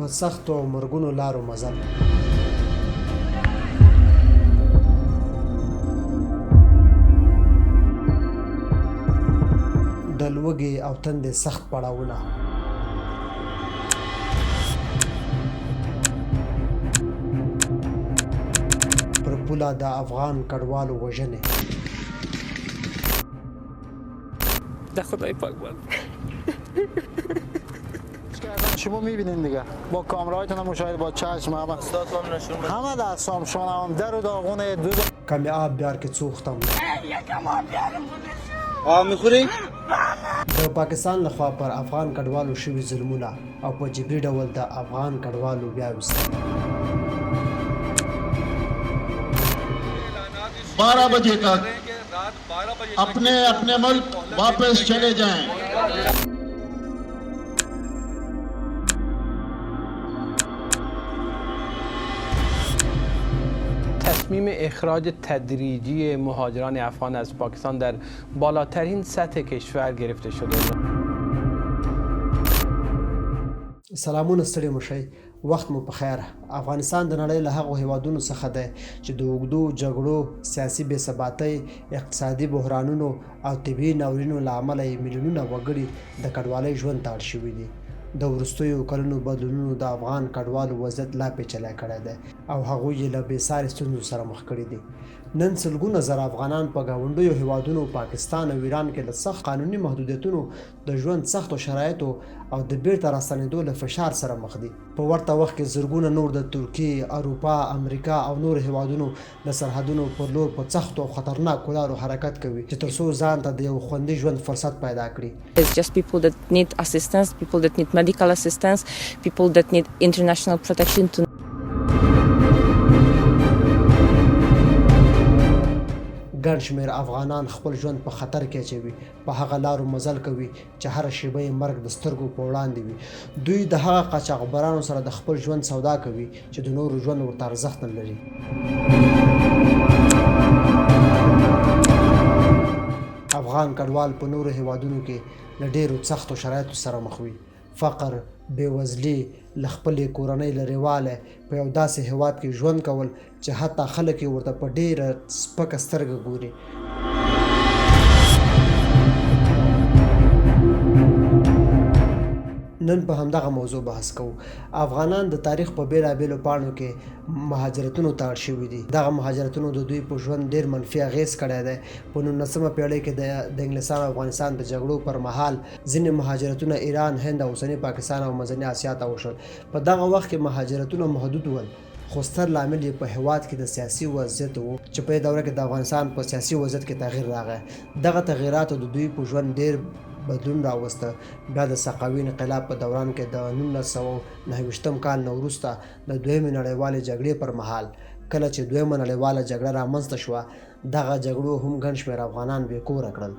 په سختو او مرګونو لارو مزل. د لوږې او تندې سخت پړاوونه. پر پوله د افغان کډوالو وژنې. در خدای پاک بود. شما میبینین دیگه با کامرایتون هم مشاهده با چشم همه دستام شانم در و داغونه دو کامیاب بیار که سوختم. میخوری؟ د پاکستان لخوا پر افغان کډوالو شوي ظلمونه او په جبري ډول د افغان کډوالو بیا ویستل. 12 बजे तक अपने अपने मुल्क वापस चले जाएं। تصمیم اخراج تدریجی مهاجران افغان از پاکستان در بالاترین سطح کشور گرفته شده. سلامونه ستړي مشئ، وخت مو په خیر. افغانستان د نړۍ له هغو هیوادونو څخه دی چې د اوږدو جګړو، سیاسي بې ثباتۍ، اقتصادي بحرانونو او طبیعي ناورینونو له امله یې میلیونونه وګړي د کډوالۍ ژوند ته اړ شوي دي. د وروستیو کلونو بدلونونو د افغان کډوالو وضعیت لا پیچلی کړی دی او هغوی یې له بېسارې ستونزو سره مخ کړي دي. نن سلګونه زره افغانان په ګاونډیو هیوادونو پاکستان او ایران کې له سخت قانوني محدودیتونو، د ژوند سختو شرایطو او د بیرته راستنېدو له فشار سره مخ دي. په ورته وخت کې زرګونه نور د ترکیې، اروپا، امریکا او نور هیوادونو د سرحدونو پر لور په سختو او خطرناکو لارو حرکت کوي چې تر څو ځان ته د یو خوندي ژوند فرصت پیدا کړي. It's just people that need assistance, people that need medical assistance, people that need international protection to ګڼ شمېر افغانان خپل ژوند په خطر کې اچوي، په هغه لارو مزل کوي چې هره شیبه یې مرګ د سترګو په وړاندې وي. دوی د هغه قاچاقبرانو سره د خپل ژوند سودا کوي چې د نورو ژوند ورته ارزښت نه لري. افغان کډوال په نورو هیوادونو کې له ډېرو سختو شرایطو سره مخ وي. فقر، بېوزلي، له خپلې کورنۍ لرېوالی، په یو داسې هیواد کې ژوند کول چې حتی خلک یې ورته په ډېره سپکه سترګه ګوري. نن په همدغه موضوع بحث کوو. افغانان د تاریخ په بیلابیلو پاڼو کې مهاجرتونو ته اړ شوي دي. دغه مهاجرتونو د دوی په ژوند ډېر منفي اغېز کړی دی. په 19مه پیړۍ کې د انګلستان او افغانستان د جګړو پر مهال ځینې مهاجرتونه ایران، هند او اوسني پاکستان او منځني اسیا ته وشول. په دغه وخت کې مهاجرتونه محدود ول، خو ستر لامل یې په هیواد کې د سیاسي وضعیت و چې په دې دوره کې د افغانستان په سیاسي وضعیت کې تغییر راغی. دغه تغییراتو د دوی په ژوند ډېر بدلون راوسته. بیا د صفوي انقلاب په دوران کې د 1929 کال نه وروسته د دویمې نړیوالې جګړې پر مهال کله چې دویمه نړیواله جګړه رامنځته شوه، دغه جګړو هم ګڼ شمېر افغانان بې کوره کړل.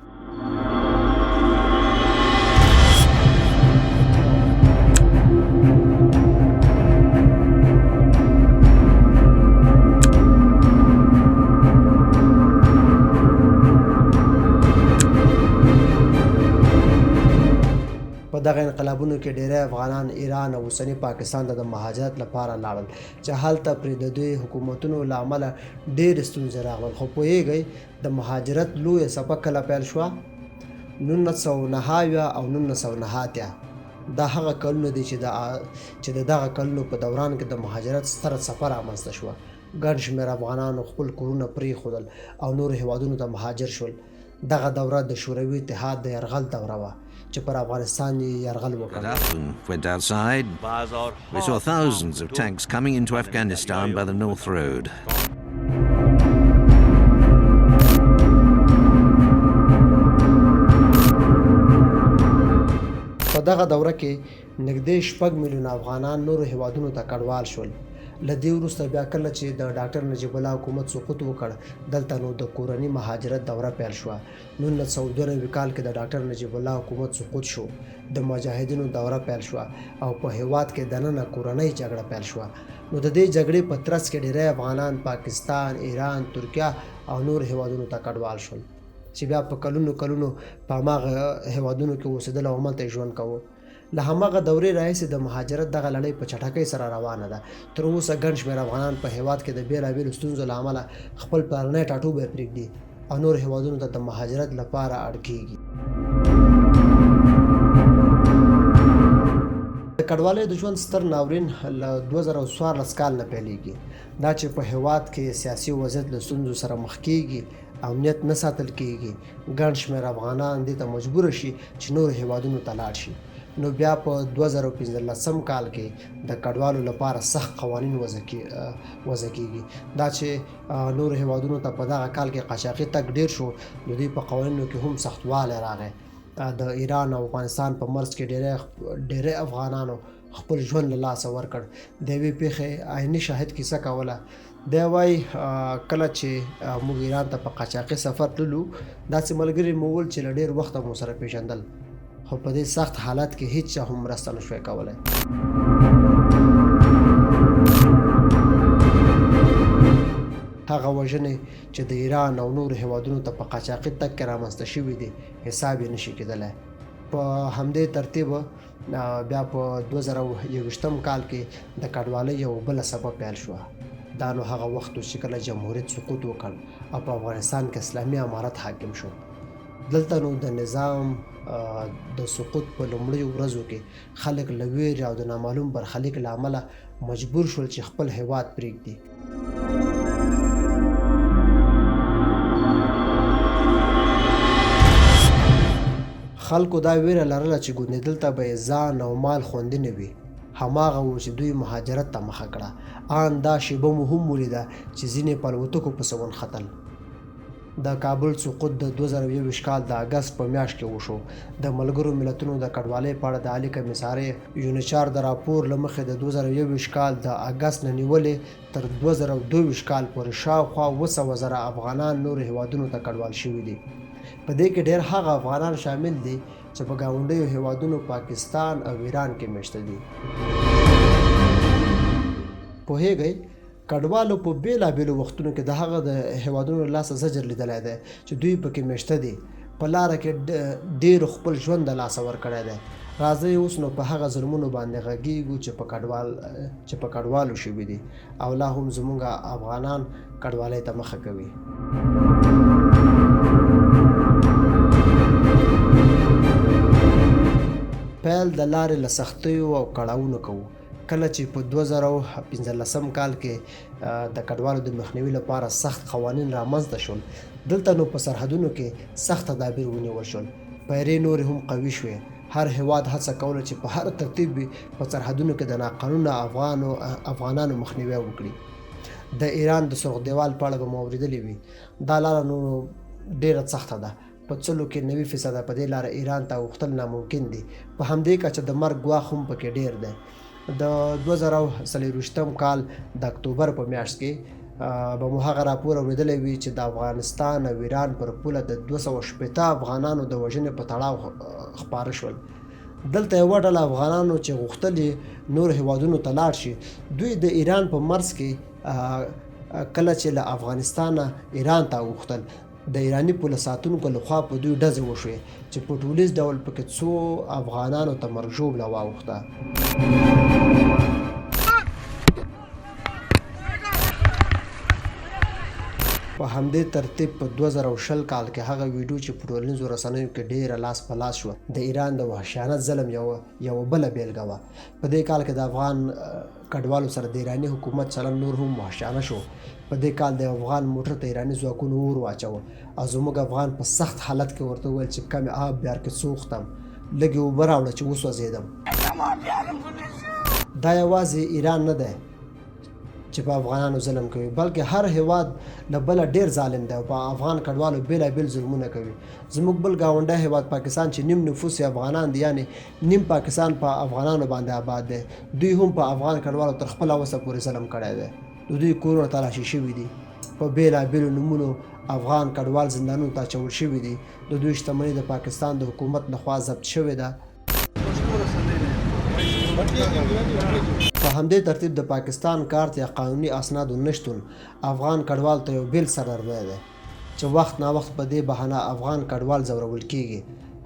په دغه انقلابونو کې ډیری افغانان ایران او اوسني پاکستان ته د مهاجرت لپاره لاړل چې هلته پرې د دوی حکومتونو له امله ډېرې ستونزې راغلل. خو پوهیږئ د مهاجرت لویه څپه کله پیل شوه؟ 1990 او 1989. دا هغه کلونه دي چې د دغه کلونو په دوران کې د مهاجرت ستره څپه رامنځته شوه. ګڼ شمېر افغانانو خپل کورونه پرېښودل او نورو هیوادونو ته مهاجر شول. دغه دوره د شوروي اتحاد د یرغل دوره وه چې پر افغانستان یې یرغل وکړ. Went outside. We saw thousands of tanks coming into Afghanistan by the North Road. په دغه دوره کې نږدې 6 میلیونه افغانان نورو هیوادونو ته کډوال شول. له دې وروسته بیا کله چې د ډاکټر نجیب الله حکومت سقوط وکړ، دلته نو د کورني مهاجرت دوره پیل شوه. 1992 کال کې د ډاکټر نجیب الله حکومت سقوط شو، د مجاهدینو دوره پیل شوه او په هیواد کې دننه کورنۍ جګړه پیل شوه. نو د دې جګړې په ترڅ کې ډېری افغانان پاکستان، ایران، ترکیه او نور هیوادونو ته کډوال شول چې بیا په کلونو په هماغه هیوادونو کې اوسېدل او همالته ژوند کوو. له هماغه دورې راهیسې د مهاجرت دغه لړۍ په چټکۍ سره روانه ده. تر اوسه ګڼ شمېر افغانان په هیواد کې د بېلابېلو ستونزو له امله خپل پلرنی ټاټوبی پرېږدي او نور هیوادونو ته د مهاجرت لپاره اړ کېږي. د کډوالۍ د ژوند ستر ناورین له 2014 کال نه پیلېږي. دا چې په هیواد کې سیاسي وضعیت له ستونزو سره مخ کېږي، امنیت نه ساتل کېږي، ګڼ شمېر افغانان دې ته مجبوره شي چې نور هیوادونو ته لاړ شي. نو بیا په 2015 کال کې د کډوالو لپاره سخت قوانین وضع کېږي. دا چې نور هیوادونو ته په دغه کال کې قاچاقي تګ ډیر شو، نو دوی په قوانینو کې هم سختوالی راغی. د ایران او افغانستان په مرز کې ډېری افغانانو خپل ژوند له لاسه ورکړ. د یوې پیښې عیني شاهد کیسه کوله. دی وایي کله چې موږ ایران ته په قاچاقي سفر تللو، داسې ملګري مو ول چې له ډېر وخته مو سره پیژندل، خو په دې سخت حالت کې هیڅ چا هم مرسته نشوی کولی. هغه وژنې چې د ایران او نورو هیوادونو ته په قاچاقي تګ کې رامنځته شوي دي حساب یې نشي کېدلی. په همدې ترتیب بیا په 2021 کال کې د کډوالۍ یو بله سبب پیل شوه. دا نو هغه وخت چې کله جمهوریت سقوط وکړ او په افغانستان کې اسلامي امارت حاکم شو. دلته نو د نظام د سقوط په لومړیو ورځو کې خلک له ویرې او د نامعلوم برخلیک له امله مجبور شول چې خپل هیواد پرېږدي. خلکو دا ویره لرله چې ګوندې دلته به یې ځان او مال خوندي نه وي. هماغه و چې دوی مهاجرت ته مخه کړه. آن دا شیبه مو هم ولیده چې ځینې په الوتکو پسې ونښتل. د کابل سقوط د 2021 کال د اګست په میاشت کې وشو. د ملګرو ملتونو د کډوالۍ په اړه د عالي کمیسارې یونیچار د راپور له مخې د 2021 کال د اګست نه نیولې تر 2022 کال پورې شاوخوا 200,000 افغانان نورو هیوادونو ته کډوال شوي دي. په دې کې ډېر هغه افغانان شامل دي چې په ګاونډیو هیوادونو پاکستان او ایران کې میشته دي. پوهیږئ کډوالو په بیلابیلو وختونو کې د هغه د هیوادونو لاسه زجر لیدلی دی چې دوی پکې میشته دي. په لاره کې ډېرو خپل ژوند د لاسه ورکړی دی. راځئ اوس نو په هغه ظلمونو باندې غږیږو چې په کډوالو شوي دي او لا هم زموږ افغانان کډوالۍ ته مخه کوي. پیل د لارې له سختیو او کړاوونو کوو. کله چې په 2015 کال کې د کډوالو د مخنیوي لپاره سخت قوانین رامنځته شول، دلته نو په سرحدونو کې سخت تدابیر ونیول شول. پیرې نورې هم قوي شوې. هر هیواد هڅه کوله چې په هر ترتیب په سرحدونو کې د ناقانونه افغانانو مخنیوی وکړي. د ایران د سرخ دیوال په اړه به مو اورېدلې وي. دا لاره نو ډېره سخته ده. په څلو کې 90% په دې لاره ایران ته اوښتل ناممکن دي. په همدې کچه د مرګ ګواښ هم پکې ډېر دی. د 2024 کال د اکتوبر په میاشت کې به مو هغه راپور اورېدلی وي چې د افغانستان او ایران پر پوله د 280 افغانانو د وژنې په تړاو خپاره شول. دلته یوه ډله افغانانو چې غوښتل نور هیوادونو ته لاړ شي، دوی د ایران په مرز کې کله چې له افغانستانه ایران ته اوښتل، د ایرانی پوله ساتونکو لخوا په دوی ډزې وشوې چې په ټولیز ډول پکې څو افغانانو ته مرګ ژوبله واوښته. په همدې ترتیب په 2020 کال کې هغه ویډیو چې په ټولنیزو رسنیو کې ډېره لاس په لاس شوه د ایران د وحشیانه ظلم یوه بله بیلګه وه. په دې کال کې د افغان کډوالو سره د ایرانی حکومت چلند نور هم وحشیانه شو. په دې کال د افغان موټر ته ایرانی ځواکونو اور واچوه او زموږ افغان په سخت حالت کې ورته وویل چې کمې آب بیار کې سوختم، لږې اوبه راوړه چې وسوځېدم. دا یوازې ایران نه دی چې په افغانانو ظلم کوي، بلکې هر هیواد له بله ډېر ظالم دی او په افغان کډوالو بیلابیل ظلمونه کوي. زموږ بل ګاونډی هیواد پاکستان چې نیم نفوس یې افغانان دي، یعنې نیم پاکستان په افغانانو باندې آباد دی، دوی هم په افغان کډوالو تر خپله وسه پورې ظلم کړی دی. د دوی کورونه تلاشي شوي دي، په بیلابیلو نومونو افغان کډوال زندانونو ته اچول شوي دي، د دوی شتمني د پاکستان د حکومت لخوا ضبط شوې ده. په همدې ترتیب د پاکستان کارت یا قانوني اسنادو نشتون افغان کډوال ته یو بیل سردردی دی چې وخت نا وخت په دې بهانه افغان کډوال ځورول کیږي.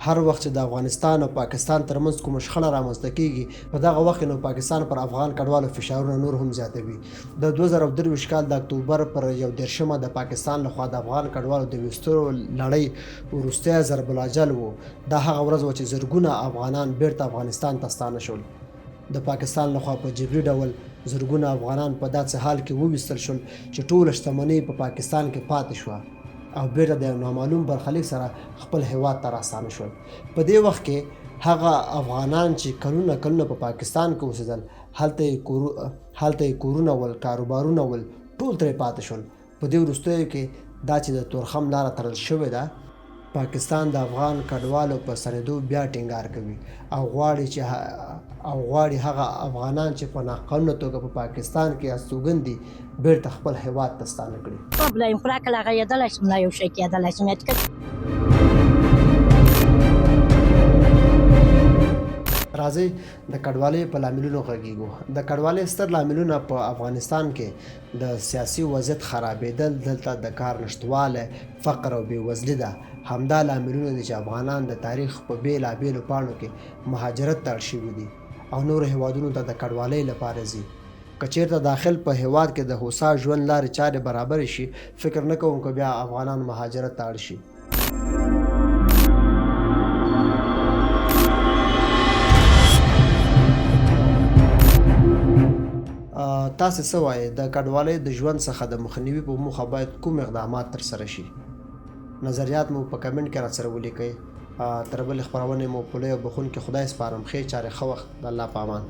هر وخت چې د افغانستان او پاکستان ترمنځ کومه شخړه رامنځته کیږي په دغه وخت کې نو پاکستان پر افغان کډوالو فشارونه نور هم زیاتوي. د 2023 کال د اکتوبر پر 11مه د پاکستان لخوا د افغان کډوالو د ویستلو لړۍ وروستی ضرب الاجل و. دا هغه ورځ وه چې زرګونه افغانان بیرته افغانستان ته ستانه شول. د پاکستان لخوا په جبري ډول زرګونه افغانان په داسې حال کې وویستل شول چې ټوله شتمنۍ په پاکستان کې پاتې شوه او بیرته د یو نامعلوم برخلیک سره خپل هیواد ته راستانه شول. په دې وخت کې هغه افغانان چې کلونه په پاکستان کې اوسېدل هلته یې کورونه ول، کاروبارونه ول، ټول ترې پاتې شول. په دې وروستیو کې دا چې د تورخم لاره تړل شوې ده، پاکستان د افغان کډوالو په سرېدو بیا ټینګار کوي او غواړي هغه افغانان چې په ناقانونه توګه په پاکستان کې استوګن دي بیرته خپل هیواد ته ستانه کړي. پرابلم خو راکړه غیدلای شم نه یو شي کېدلای شم. راځئ د کډوالۍ په لاملونو غږیږو. د کډوالۍ ستر لاملونه په افغانستان کې د سیاسي وضعیت خرابېدل، دلته د کار نشتوالی، فقر او بېوزلي ده. همدا لاملونه دي چې افغانان د تاریخ په بېلابېلو پاڼو کې مهاجرت ته اړ شوي دي او نورو هیوادونو ته د کډوالۍ لپاره ځي. که چېرته داخل په هیواد کې د هوسا ژوند لارې چارې برابرې شي، فکر نه کوم که بیا افغانان مهاجرت ته اړ شي. تاسې څه وایئ؟ د کډوالۍ د ژوند څخه د مخنیوي په موخه باید کوم اقدامات ترسره شي؟ نظریات مو په کمنټ کې راسره ولیکئ. تر بلې خپرونې مو په لوی او بخښونکي خدای سپارم. ښې چارې، ښه وخت. د الله په امان.